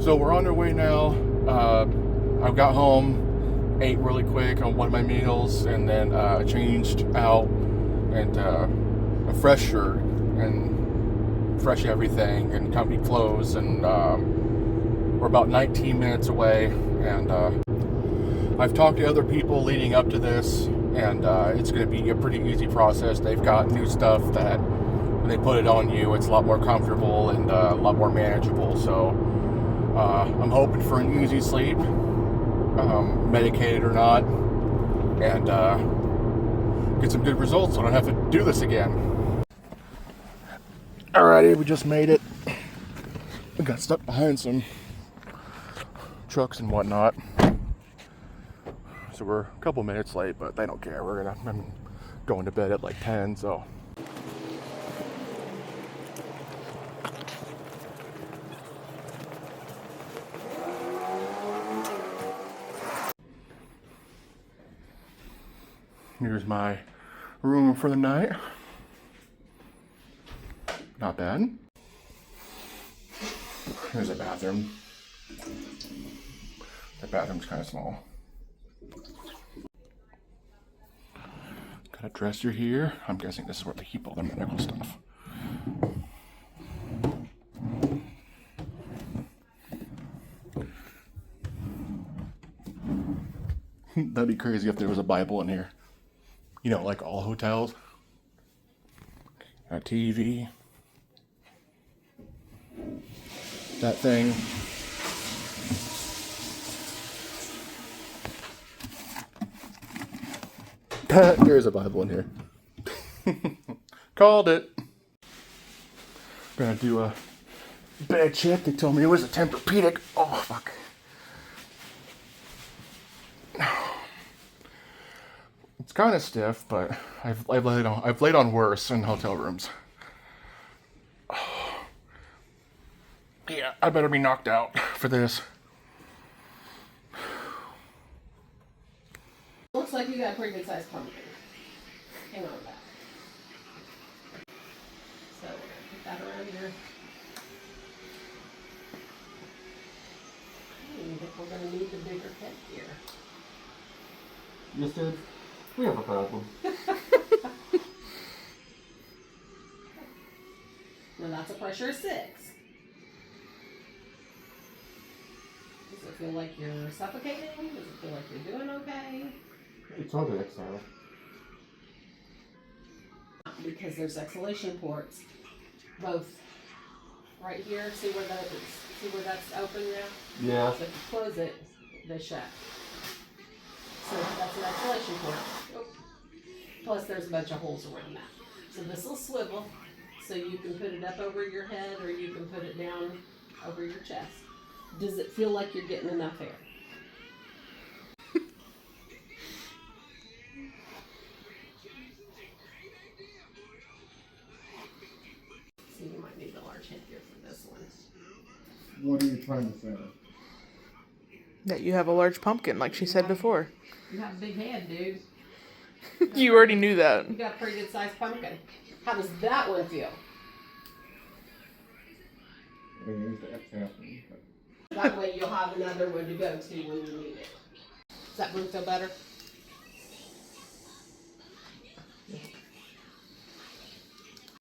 So we're on our way now. I got home, ate really quick on one of my meals, and then changed out and a fresh shirt and fresh everything and company clothes. And we're about 19 minutes away. And I've talked to other people leading up to this, and it's going to be a pretty easy process. They've got new stuff that when they put it on you, it's a lot more comfortable and a lot more manageable. So I'm hoping for an easy sleep, medicated or not, and get some good results so I don't have to do this again. Alrighty, we just made it. We got stuck behind some trucks and whatnot. So we're a couple minutes late, but they don't care. I'm going to bed at like 10, so. Here's my room for the night. Not bad. Here's a bathroom. The bathroom's kind of small. Got a dresser here. I'm guessing this is where they keep all their medical stuff. That'd be crazy if there was a Bible in here. You know, like all hotels. A TV. That thing. There is a Bible in here. Called it. Gonna do a bed check. They told me it was a Tempur-Pedic. Oh, fuck. It's kind of stiff, but I've laid on worse in hotel rooms. Oh. Yeah, I better be knocked out for this. Looks like you got a pretty good sized pumpkin. Hang on to that. So we're gonna put that around here. I think we're gonna need the bigger pet here. Yes, Dad. We have a problem. Now that's a pressure of 6. Does it feel like you're suffocating? Does it feel like you're doing okay? It's hard to exhale. Because there's exhalation ports, both right here. See where that's open now? Yeah. So if you close it, they shut. So that's an exhalation port. Oh. Plus there's a bunch of holes around that. So this will swivel, so you can put it up over your head or you can put it down over your chest. Does it feel like you're getting enough air? So you might need a large headgear for this one. What are you trying to say? That you have a large pumpkin, like she said before. You have a big head, dude. You already knew that. You got a pretty good sized pumpkin. How does that one feel? That way you'll have another one to go to when you need it. Does that one feel better?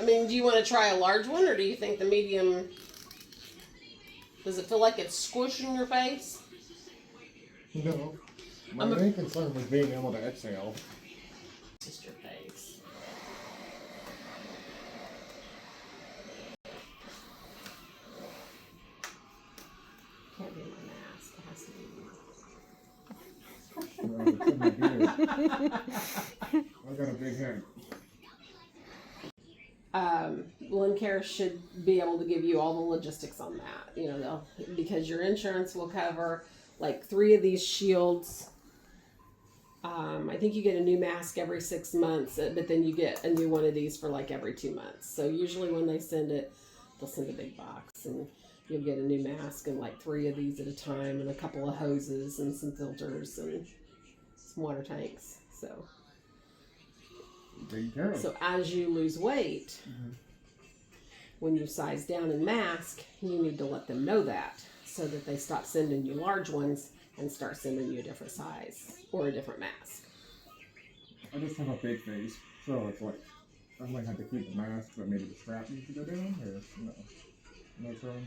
I mean, do you want to try a large one, or do you think the medium... Does it feel like it's squishing your face? No. My main concern was being able to exhale. Just your face. Can't be my mask. It has to be I got a big head. Lincare should be able to give you all the logistics on that. You know, because your insurance will cover like 3 of these shields. I think you get a new mask every 6 months, but then you get a new one of these for like every 2 months. So usually when they send it, they'll send a big box and you'll get a new mask and like 3 of these at a time and a couple of hoses and some filters and some water tanks. So as you lose weight, when you size down and mask, you need to let them know that. so that they stop sending you large ones and start sending you a different size or a different mask. I just have a big face, so it's like I might have to keep the mask, but maybe the strap needs to go down, or no. No, wrong.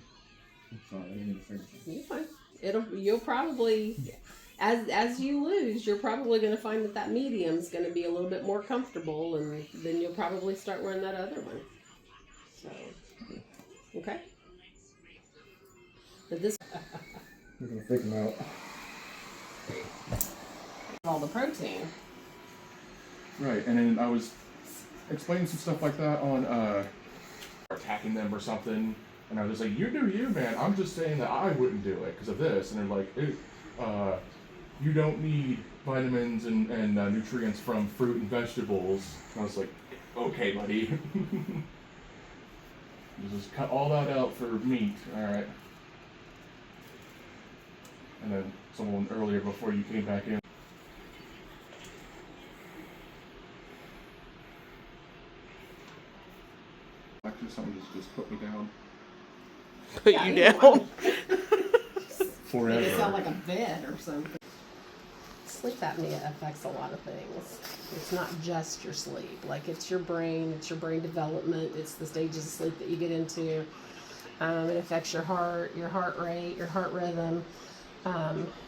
I'm sorry, I didn't mean to say anything. You're fine. You'll probably, as you lose, you're probably going to find that medium's going to be a little bit more comfortable, and then you'll probably start wearing that other one. So, okay. But this We're gonna fake them out. all the protein. Right, and then I was explaining some stuff like that on attacking them or something, and I was like, "You do you, man. I'm just saying that I wouldn't do it because of this." And they're like, "You don't need vitamins and nutrients from fruit and vegetables." And I was like, "Okay, buddy." Just cut all that out for meat, all right. And then someone earlier before you came back in. Actually, someone just put me down Put Yeah, you either down. way. forever. It sound like a bed or something. Sleep apnea affects a lot of things. It's not just your sleep. Like, it's your brain development, it's the stages of sleep that you get into. It affects your heart rate, your heart rhythm.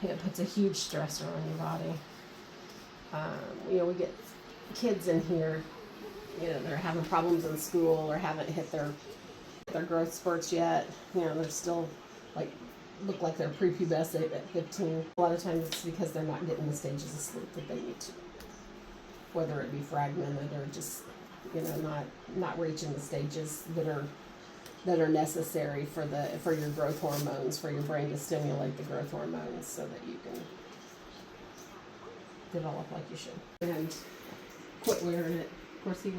It puts a huge stressor on your body. We get kids in here, they're having problems in school or haven't hit their growth spurts yet. They're still look like they're prepubescent at 15. A lot of times it's because they're not getting the stages of sleep that they need to. Whether it be fragmented or just, not reaching the stages that are necessary for your growth hormones, for your brain to stimulate the growth hormones so that you can develop like you should. And quit wearing it. Of course, he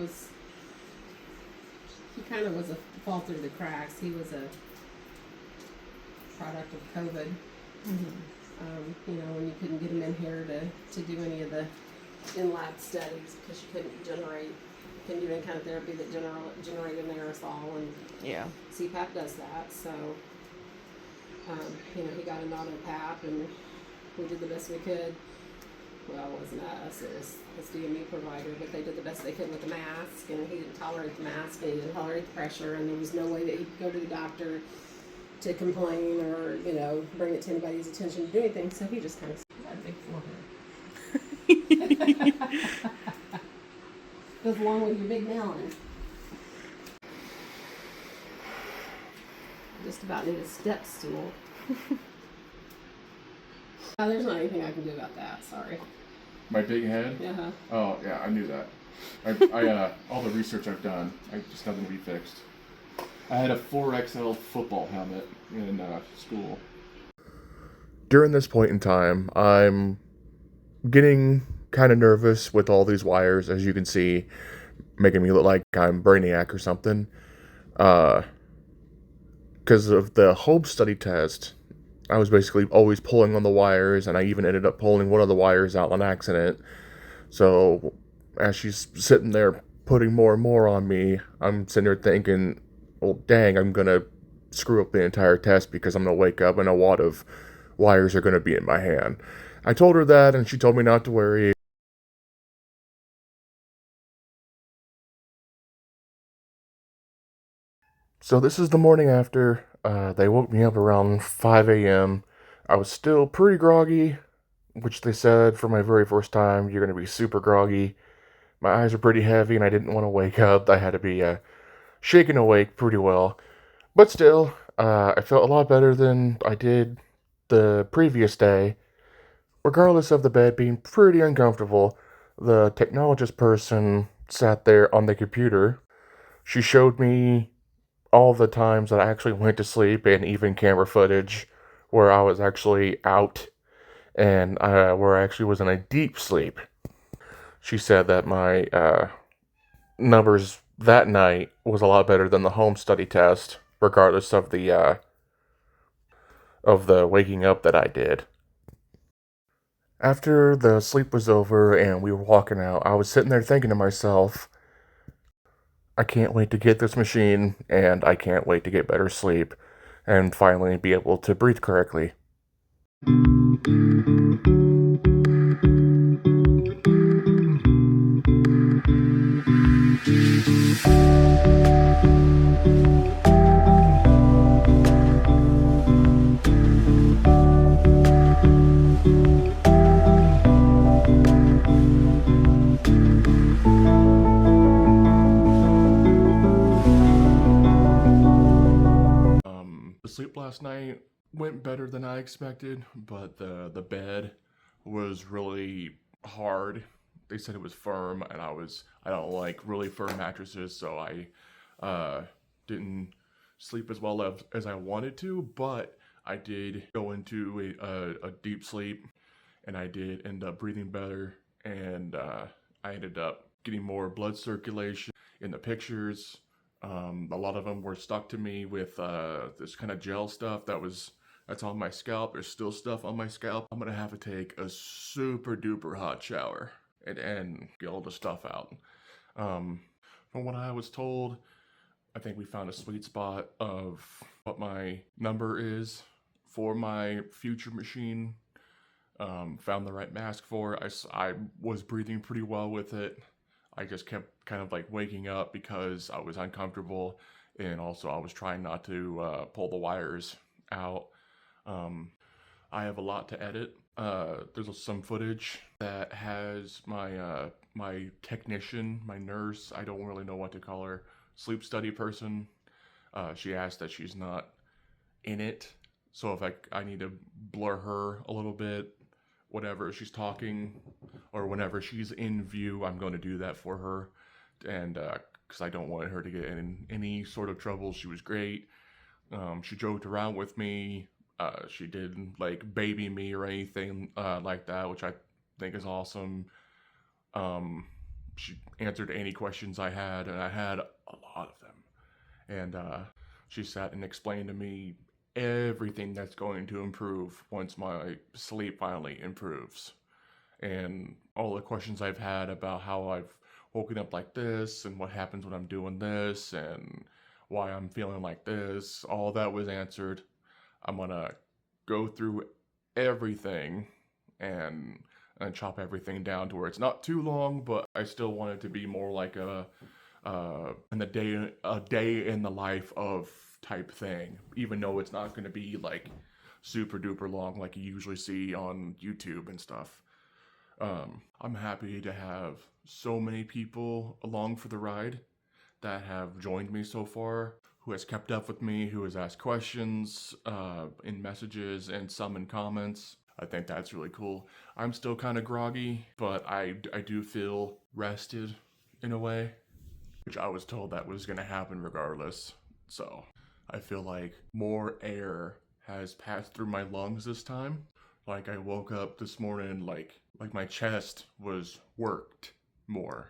kind of was a fall through the cracks. He was a product of COVID. When you couldn't get him in here to do any of the in-lab studies because you couldn't do any kind of therapy that generated an aerosol, and Yeah. CPAP does that. So, he got an auto PAP, and we did the best we could. Well, it wasn't us, it was his DME provider, but they did the best they could with the mask, and he didn't tolerate the mask, and he didn't tolerate the pressure, and there was no way that he could go to the doctor to complain or, bring it to anybody's attention to do anything, so he just kind of had a big forehead. Goes along with your big melon. Just about need a step stool. Oh, there's not anything I can do about that, sorry. My big head? Yeah. Oh, yeah, I knew that. All the research I've done, just nothing to be fixed. I had a 4XL football helmet in school. During this point in time, I'm getting kind of nervous with all these wires, as you can see, making me look like I'm Brainiac or something. Because of the home study test, I was basically always pulling on the wires, and I even ended up pulling one of the wires out on accident. So, as she's sitting there putting more and more on me, I'm sitting there thinking, well, dang, I'm going to screw up the entire test because I'm going to wake up and a wad of wires are going to be in my hand. I told her that, and she told me not to worry. So this is the morning after. They woke me up around 5 a.m. I was still pretty groggy, which they said for my very first time, you're going to be super groggy. My eyes were pretty heavy, and I didn't want to wake up. I had to be shaken awake pretty well. But still, I felt a lot better than I did the previous day. Regardless of the bed being pretty uncomfortable, the technologist person sat there on the computer. She showed me all the times that I actually went to sleep, and even camera footage where I was actually out and where I actually was in a deep sleep. She said that my numbers that night was a lot better than the home study test, regardless of the waking up that I did. After the sleep was over and we were walking out, I was sitting there thinking to myself, I can't wait to get this machine, and I can't wait to get better sleep, and finally be able to breathe correctly. The sleep last night went better than I expected, but the bed was really hard. They said it was firm, and I don't like really firm mattresses, so I didn't sleep as well as I wanted to. But I did go into a deep sleep, and I did end up breathing better, and I ended up getting more blood circulation in the pictures. A lot of them were stuck to me with this kind of gel stuff that's on my scalp. There's still stuff on my scalp. I'm gonna have to take a super duper hot shower and get all the stuff out. From what I was told, I think we found a sweet spot of what my number is for my future machine. Found the right mask for it. I was breathing pretty well with it. I just kept kind of like waking up because I was uncomfortable, and also I was trying not to pull the wires out. I have a lot to edit. There's some footage that has my technician, my nurse, I don't really know what to call her, sleep study person. She asked that she's not in it, so if I need to blur her a little bit, whatever she's talking or whenever she's in view, I'm going to do that for her, and because I don't want her to get in any sort of trouble. She was great. She joked around with me. She didn't like baby me or anything like that, which I think is awesome. She answered any questions I had, and I had a lot of them. And she sat and explained to me everything that's going to improve once my sleep finally improves. And all the questions I've had about how I've woken up like this and what happens when I'm doing this and why I'm feeling like this, all that was answered. I'm gonna go through everything and chop everything down to where it's not too long, but I still want it to be more like a day in the life of type thing, even though it's not going to be like super duper long like you usually see on YouTube and stuff. I'm happy to have so many people along for the ride that have joined me so far, who has kept up with me, who has asked questions in messages and some in comments. I think that's really cool. I'm still kind of groggy, but I do feel rested in a way, which I was told that was going to happen regardless. So I feel like more air has passed through my lungs this time. Like I woke up this morning like my chest was worked more,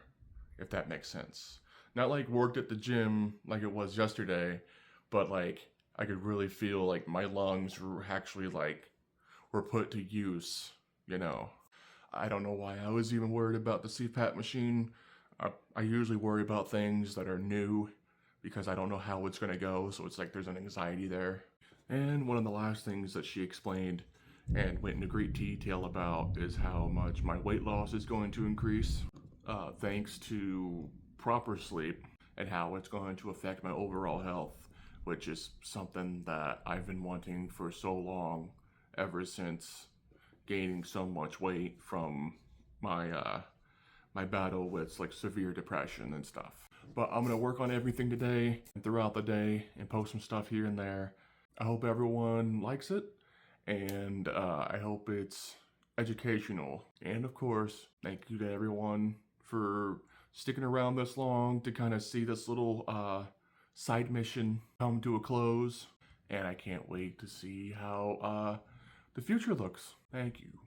if that makes sense. Not like worked at the gym like it was yesterday, but like I could really feel like my lungs were actually like were put to use, you know. I don't know why I was even worried about the CPAP machine. I usually worry about things that are new because I don't know how it's going to go, so it's like there's an anxiety there. And one of the last things that she explained and went into great detail about is how much my weight loss is going to increase thanks to proper sleep, and how it's going to affect my overall health, which is something that I've been wanting for so long, ever since gaining so much weight from my battle with like severe depression and stuff. But I'm gonna work on everything today and throughout the day and post some stuff here and there. I hope everyone likes it, and I hope it's educational. And of course, thank you to everyone for sticking around this long to kind of see this little side mission come to a close. And I can't wait to see how the future looks. Thank you.